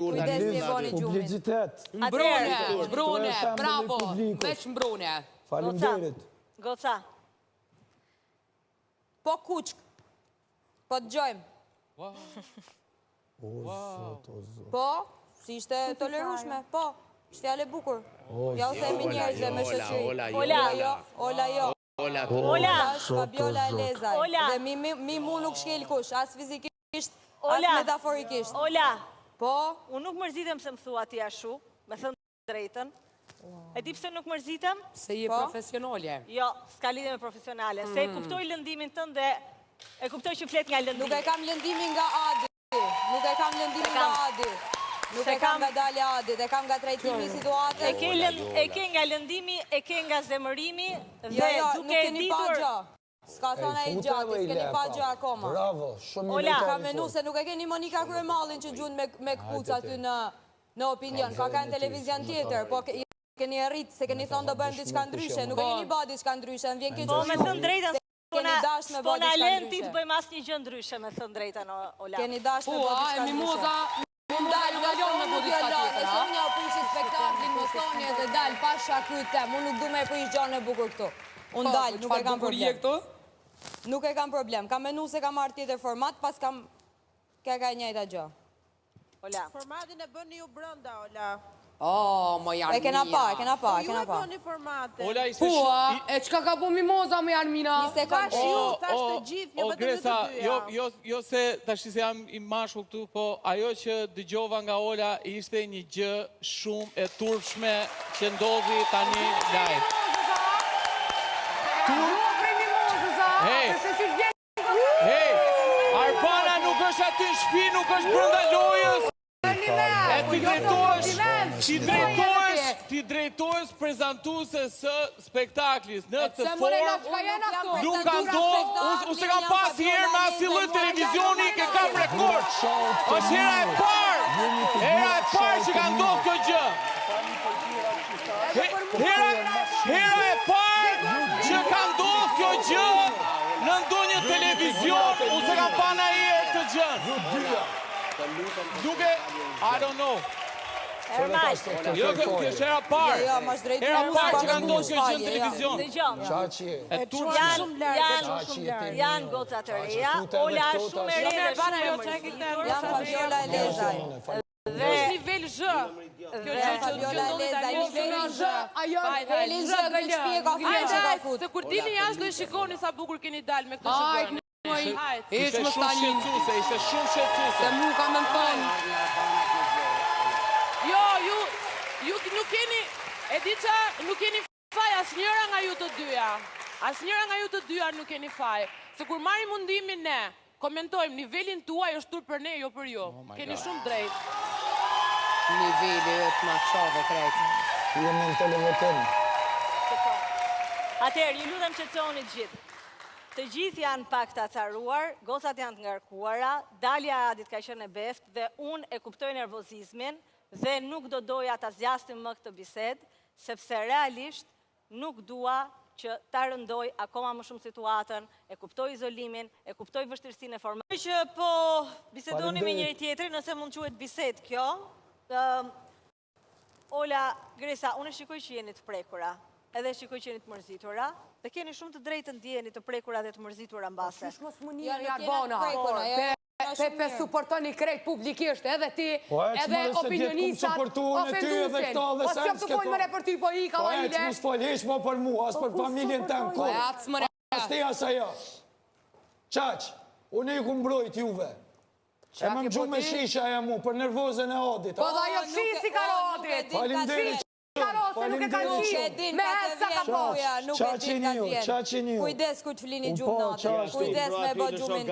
Kujdes i boni gjumin. Publicitet. Mbrune, bravo, veç mbrune. Faleminderit. Goca. Po kuçk. Po t'gjojmë. Po, si ishte tolerushme, po. Ishte fjale bukur. Ja u themi njerëzve me shoqëri. Ola, Fabiola Elezaj. Dhe mi mu nuk shkel kush, as fizikisht, as metaforikisht. Ola, po? Unë nuk mërzitem se më thua ti ashu, me thënë drejtën. E di pse nuk mërzitem? Se je profesionale. Jo, s'ka lidhje me profesionale. Se e kuptoj lëndimin tënë dhe e kuptoj që flet nga lëndimi. Nuk e kam lëndimin nga Adi. Nuk e kam nga Dalja Adit, e kam nga trajtimi situatës. E ke nga lëndimi, e ke nga zemërimi dhe duke e ditur... S'ka thona i gjatë, s'keni pa gjë akoma. Bravo, shumë Ola, ka menu se nuk e keni Monika Kryemallin që gjun me këpuc aty në opinion. Pa ka në televizion tjetër, po keni e rritë, se keni thonë do bëjmë diçka ndryshe. Nuk e keni ba diçka ndryshe, në vjen keq. Po me thënë drejtën, s'pona lën ti të bëjmë asë një gjë ndryshe me thënë drejtën, Ola. Keni dash me bo diçka ndryshe. Ndalë, Sonja u prishi spektaklin, Sonja dhe dalë, pasha kyte, mu nuk du me prish gjane e bukur këtu. Unë dalë, nuk e kam problem. Nuk e kam problem, kam menu se kam marrë tjetër format, pas kam ka njëjta gjë. Ola. Formatin e bëni ju brënda, Ola. Mo Jarmina. E kena pa. Ju e bëni formatin. Ola, ishte e qka ka po Mimoza, mo Jarmina? Tash ju, tash të gjithë, jo vetëm Gresa, të dyja. jo se tash se jam i mashku këtu, po ajo që dëgjova nga Ola ishte një gjë shumë e turpshme që ndodhi tani live. Hej, Arbana nuk është aty në shtëpi, nuk është brenda lojës. Ti drejtohesh prezantuese së spektaklit në të formë. Nuk ka ndodhur, unë se kam pas herë me asnjë lloj televizioni që kam rekord. Është hera e parë që ka ndodhur kjo gjë. Hera e parë që ka ndodhur kjo gjë në ndonjë televizion, unë se kam pa ndonjëherë këtë gjë. Duke, I don't know. Jo, kjo është hera parë. Hera parë që ka ndodhur kjo gjë në televizion. Janë goca të reja, Ola është shumë e re dhe shumë e mërzitur. Janë Fabiola Elezaj. Është nivel zhë. Fabiola Elezaj, nivel zhë. Nivel zhë, në shpje ka fje që ka fut. Se kur dini jashtë do i shikoni sa bukur keni dalë me këtë shikoni. Ishte shumë shqetësuese. Se mu ka me më thonë. Jo, ju nuk keni, e di qa, nuk keni faj asnjëra nga ju të dyja. Asnjëra nga ju të dyja nuk keni faj. Se kur marri mundimin ne, komentojmë, nivelin tuaj është tur për ne, jo për ju. Keni shumë drejt. Niveli është ma qove krejtë. Jemi në televotim. Atëherë, ju lutem qetësoni të gjithë. Të gjithë janë pak të acaruar, gocat janë të ngarkuara, Dalja Adit ka qenë e beft dhe unë e kuptoj nervozizmin dhe nuk do doja ta zgjastim më këtë bisedë, sepse realisht nuk dua që ta rëndoj akoma më shumë situatën, e kuptoj izolimin, e kuptoj vështirësinë e formës. Që po bisedoni me njëri tjetrin, nëse mund quhet bisedë kjo. Ola, Gresa, unë shikoj që jeni të prekura, edhe shikoj që jeni të mërzitura, dhe keni shumë të drejtën të jeni të prekura dhe të mërzitura mbase. Qysh mos më një Arbana. Pepe supportoni krejt publikisht, edhe ti, edhe opinionistat, ofendusin. Po s'jop të pojnë mëre për ty, po i ka vajile. Po e që mos folj heq më për mu, as për familjen të më kohë. As te asa jo. Qaq, unë i ku mbrojt juve. E më gju me shisha e mu, për nervozën e Adit. Po da jo shisi ka Adit. Falimderit. Se nuk e ka qi, me hesa ka bosh. Nuk e din ka vjen. Kujdes ku të flini gjumë natë. Kujdes me bë gjumin.